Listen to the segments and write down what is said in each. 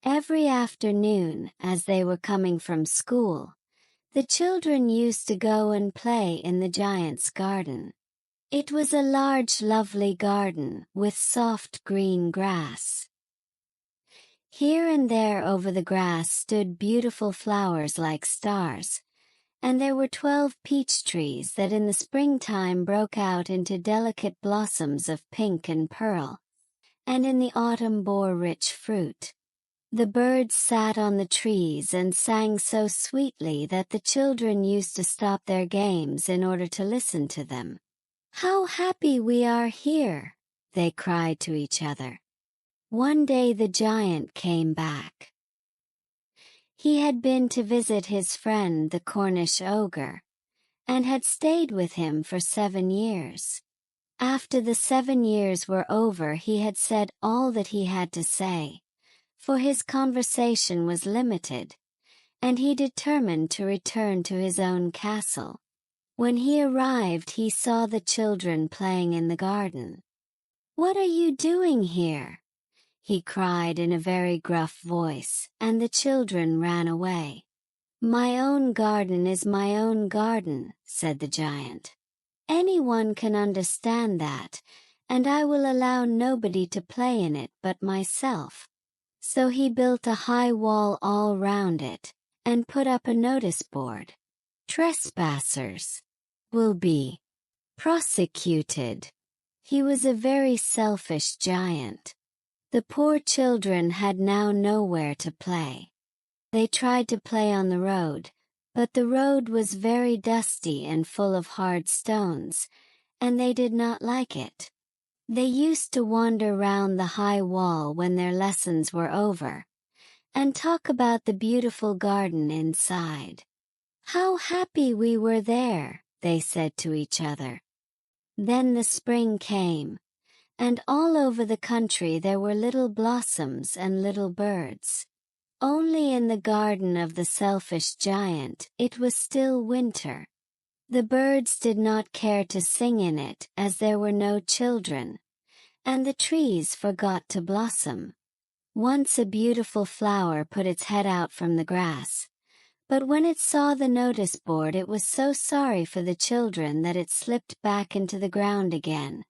Every afternoon, as they were coming from school, the children used to go and play in the giant's garden. It was a large, lovely garden with soft green grass. Here and there over the grass stood beautiful flowers like stars, and there were 12 peach trees that in the springtime broke out into delicate blossoms of pink and pearl, and in the autumn bore rich fruit. The birds sat on the trees and sang so sweetly that the children used to stop their games in order to listen to them. "How happy we are here!" they cried to each other. One day the giant came back. He had been to visit his friend the Cornish ogre, and had stayed with him for 7 years. After the 7 years were over, he had said all that he had to say, for his conversation was limited, and he determined to return to his own castle. When he arrived, he saw the children playing in the garden. "What are you doing here?" he cried in a very gruff voice, and the children ran away. "My own garden is my own garden," said the giant. "Anyone can understand that, and I will allow nobody to play in it but myself." So he built a high wall all round it, and put up a notice board. "Trespassers will be prosecuted." He was a very selfish giant. The poor children had now nowhere to play. They tried to play on the road, but the road was very dusty and full of hard stones, and they did not like it. They used to wander round the high wall when their lessons were over, and talk about the beautiful garden inside. "How happy we were there," they said to each other. Then the spring came, and all over the country there were little blossoms and little birds. Only in the garden of the selfish giant it was still winter. The birds did not care to sing in it as there were no children, and the trees forgot to blossom. Once a beautiful flower put its head out from the grass, but when it saw the notice board it was so sorry for the children that it slipped back into the ground again,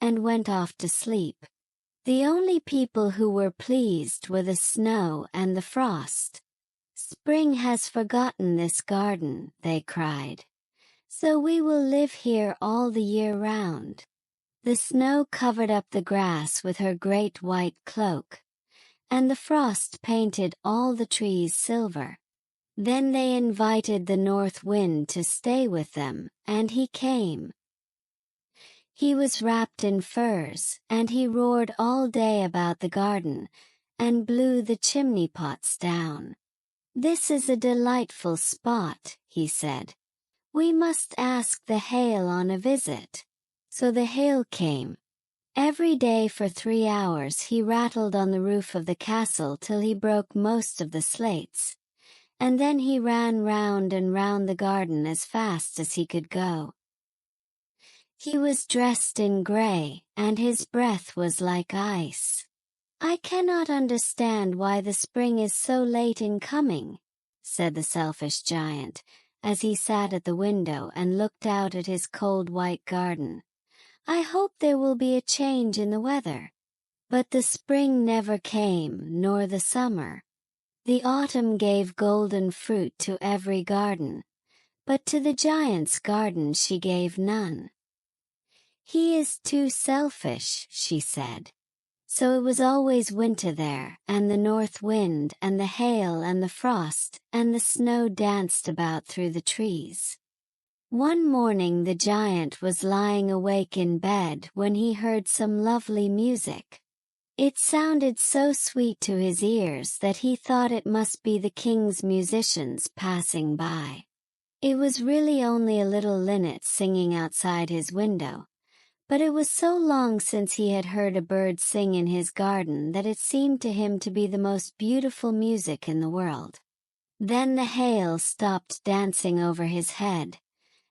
and went off to sleep. The only people who were pleased were the snow and the frost. "Spring has forgotten this garden," they cried, "so we will live here all the year round." The snow covered up the grass with her great white cloak, and the frost painted all the trees silver. Then they invited the north wind to stay with them, and he came. He was wrapped in furs, and he roared all day about the garden, and blew the chimney pots down. "This is a delightful spot," he said. "We must ask the hail on a visit." So the hail came. Every day for 3 hours he rattled on the roof of the castle till he broke most of the slates, and then he ran round and round the garden as fast as he could go. He was dressed in gray, and his breath was like ice. "I cannot understand why the spring is so late in coming," said the selfish giant, as he sat at the window and looked out at his cold white garden. "I hope there will be a change in the weather." But the spring never came, nor the summer. The autumn gave golden fruit to every garden, but to the giant's garden she gave none. "He is too selfish," she said. So it was always winter there, and the north wind and the hail and the frost and the snow danced about through the trees. One morning the giant was lying awake in bed when he heard some lovely music. It sounded so sweet to his ears that he thought it must be the king's musicians passing by. It was really only a little linnet singing outside his window, but it was so long since he had heard a bird sing in his garden that it seemed to him to be the most beautiful music in the world. Then the hail stopped dancing over his head,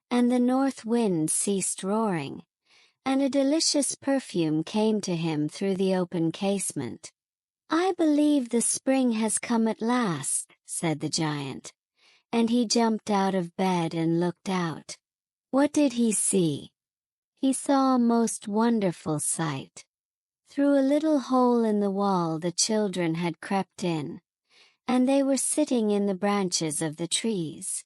and the north wind ceased roaring, and a delicious perfume came to him through the open casement. "I believe the spring has come at last," said the giant, and he jumped out of bed and looked out. What did he see? He saw a most wonderful sight. Through a little hole in the wall the children had crept in, and they were sitting in the branches of the trees.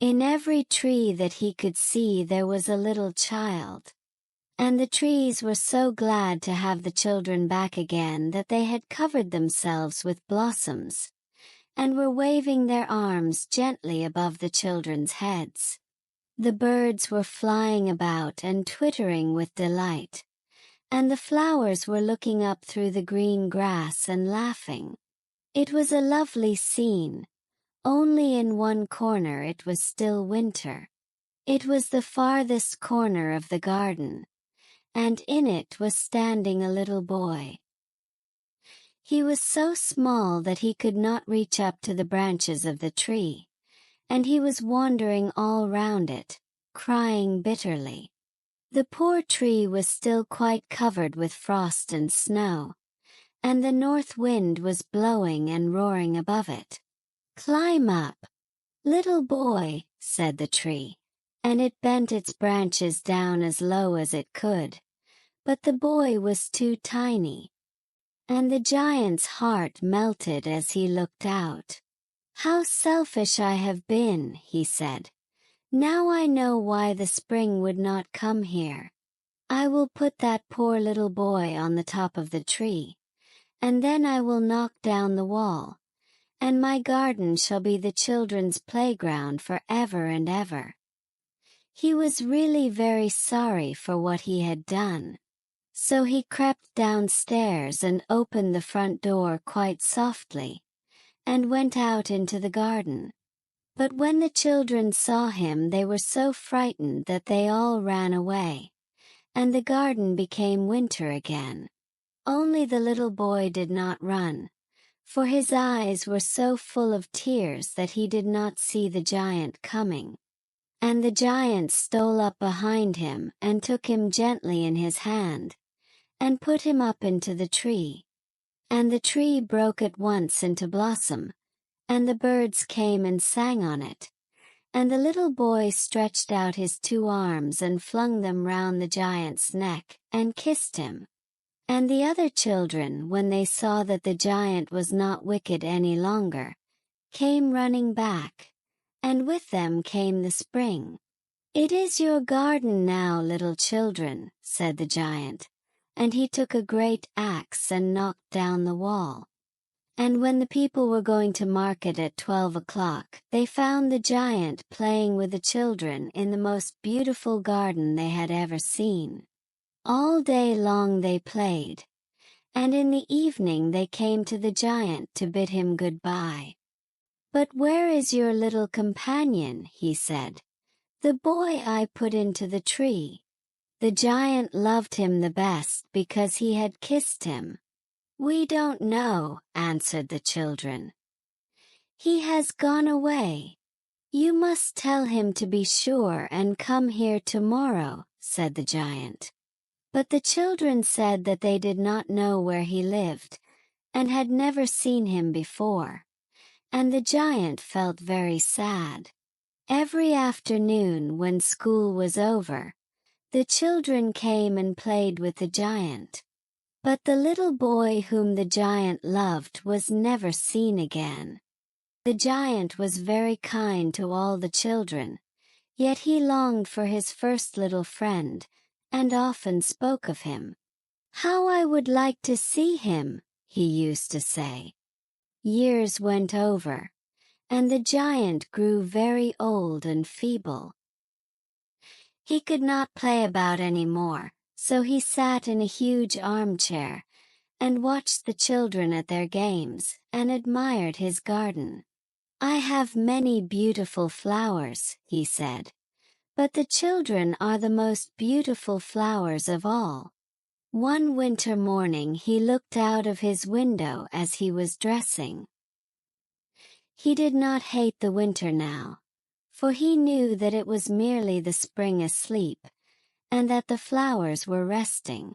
In every tree that he could see there was a little child. And the trees were so glad to have the children back again that they had covered themselves with blossoms, and were waving their arms gently above the children's heads. The birds were flying about and twittering with delight, and the flowers were looking up through the green grass and laughing. It was a lovely scene. Only in one corner it was still winter. It was the farthest corner of the garden, and in it was standing a little boy. He was so small that he could not reach up to the branches of the tree, and he was wandering all round it, crying bitterly. The poor tree was still quite covered with frost and snow, and the north wind was blowing and roaring above it. "Climb up, little boy," said the tree, and it bent its branches down as low as it could. But the boy was too tiny, and the giant's heart melted as he looked out. "How selfish I have been," he said. "Now I know why the spring would not come here. I will put that poor little boy on the top of the tree, and then I will knock down the wall, and my garden shall be the children's playground for ever and ever." He was really very sorry for what he had done. So he crept downstairs and opened the front door quite softly, and went out into the garden. But when the children saw him they were so frightened that they all ran away, and the garden became winter again. Only the little boy did not run, for his eyes were so full of tears that he did not see the giant coming. And the giant stole up behind him and took him gently in his hand, and put him up into the tree. And the tree broke at once into blossom, and the birds came and sang on it, and the little boy stretched out his 2 arms and flung them round the giant's neck, and kissed him. And the other children, when they saw that the giant was not wicked any longer, came running back, and with them came the spring. "It is your garden now, little children," said the giant, and he took a great axe and knocked down the wall. And when the people were going to market at 12 o'clock, they found the giant playing with the children in the most beautiful garden they had ever seen. All day long they played, and in the evening they came to the giant to bid him goodbye. "But where is your little companion?" he said. "The boy I put into the tree." The giant loved him the best because he had kissed him. "We don't know," answered the children. "He has gone away. You must tell him to be sure and come here tomorrow," said the giant. But the children said that they did not know where he lived, and had never seen him before, and the giant felt very sad. Every afternoon when school was over, the children came and played with the giant. But the little boy whom the giant loved was never seen again. The giant was very kind to all the children, yet he longed for his first little friend, and often spoke of him. "How I would like to see him," he used to say. Years went over, and the giant grew very old and feeble. He could not play about any more, so he sat in a huge armchair, and watched the children at their games, and admired his garden. "I have many beautiful flowers," he said, "but the children are the most beautiful flowers of all." One winter morning he looked out of his window as he was dressing. He did not hate the winter now, for he knew that it was merely the spring asleep, and that the flowers were resting.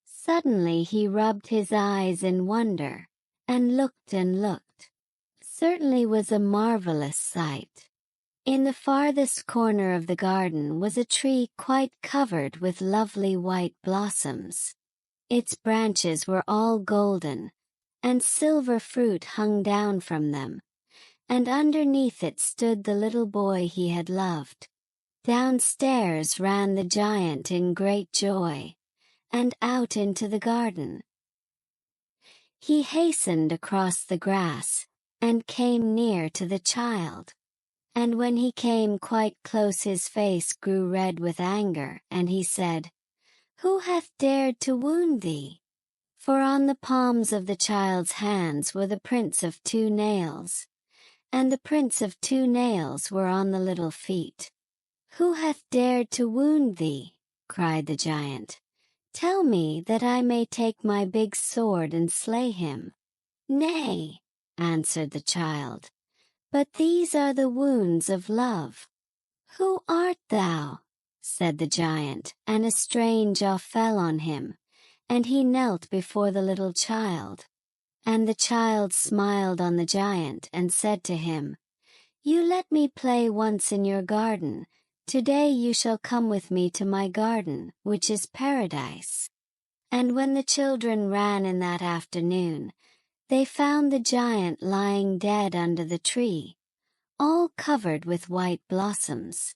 Suddenly he rubbed his eyes in wonder, and looked and looked. Certainly was a marvelous sight. In the farthest corner of the garden was a tree quite covered with lovely white blossoms. Its branches were all golden, and silver fruit hung down from them, and underneath it stood the little boy he had loved. Downstairs ran the giant in great joy, and out into the garden. He hastened across the grass, and came near to the child. And when he came quite close his face grew red with anger, and he said, "Who hath dared to wound thee?" For on the palms of the child's hands were the prints of 2 nails, and the prints of 2 nails were on the little feet. "Who hath dared to wound thee?" cried the giant. "Tell me, that I may take my big sword and slay him." "Nay," answered the child, "but these are the wounds of love." "Who art thou?" said the giant, and a strange awe fell on him, and he knelt before the little child. And the child smiled on the giant and said to him, "You let me play once in your garden. Today you shall come with me to my garden, which is paradise." And when the children ran in that afternoon, they found the giant lying dead under the tree, all covered with white blossoms.